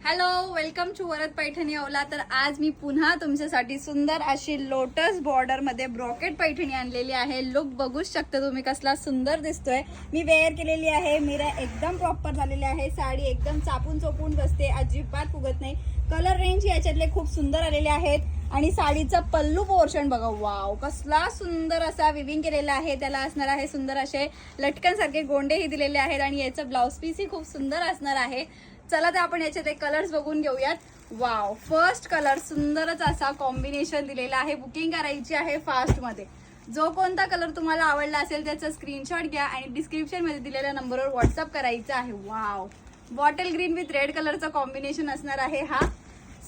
Hello, welcome to Varad Paithani ओला। तर आज मी पुन्हा तुमच्यासाठी सुंदर अशी लोटस बॉर्डर मध्ये ब्रॉकेट पैठणी आणलेली आहे। लुक बघूच शकता तुम्ही कसला सुंदर दिसतोय। मी वेअर केलेली आहे, मिरा एकदम प्रॉपर झालेली आहे, साडी एकदम चापून चोपून बसते, अजिबात फुगत नाही। कलर रेंज याच्यातले खूप सुंदर आलेले आहेत आणि साडीचा पल्लू पोर्शन बघा, वाव कसला सुंदर असा विविंग केलेला आहे। त्याला असणार आहे सुंदर असे लटकन सारखे गोंडेही दिलेले आहेत आणि याचं ब्लाउज पीस ही खूप सुंदर असणार आहे। चला तर आपण याचे कलर्स बघून घेऊयात। वाव, फर्स्ट कलर सुंदरच असा कॉम्बिनेशन दिलेला आहे। बुकिंग करायची आहे फास्ट मध्ये। जो कोणता कलर तुम्हाला आवडला असेल त्याचा स्क्रीनशॉट घ्या आणि डिस्क्रिप्शन मध्ये दिलेल्या नंबरवर व्हॉट्सअप करायचा आहे। Wow, bottle green with red कलरचा कॉम्बिनेशन असणार आहे हा।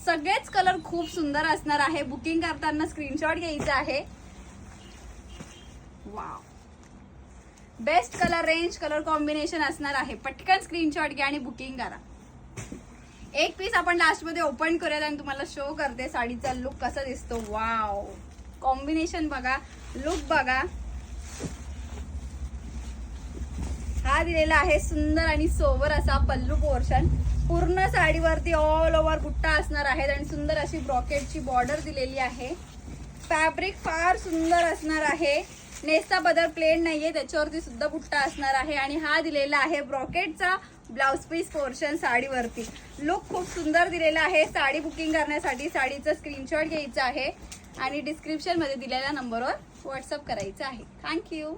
सगळेच कलर खूप सुंदर असणार आहे। बुकिंग करताना स्क्रीनशॉट घ्यायचा आहे। Wow, best colour range colour combination असणार आहे। पटकन स्क्रीनशॉट घ्या आणि बुकिंग करा। एक पीस आपण लास्ट मध्ये ओपन करूयात आणि तुम्हाला शो करते साडीचा लुक कसा दिसतो। वाव, कॉम्बिनेशन बघा, लुक बघा। हा दिलेला आहे सुंदर आणि सोबर असा पल्लू पोर्शन। पूर्ण साडीवरती ऑल ओव्हर बुट्टा असणार आहे आणि सुंदर अशी ब्रॉकेटची बॉर्डर दिलेली आहे। फॅब्रिक फार सुंदर असणार आहे। नेसचा बदल प्लेन नाहीये, त्याच्यावरती सुद्धा बुट्टा असणार आहे आणि हा दिलेला आहे ब्रॉकेटचा ब्लाउज पीस पोर्शन साडीवरती। लुक खूप सुंदर दिलेला आहे। साडी बुकिंग करण्यासाठी साडीचा स्क्रीनशॉट घ्यायचा आहे आणि डिस्क्रिप्शन मध्ये दिलेल्या नंबरवर व्हॉट्सअप करायचं आहे। थँक्यू।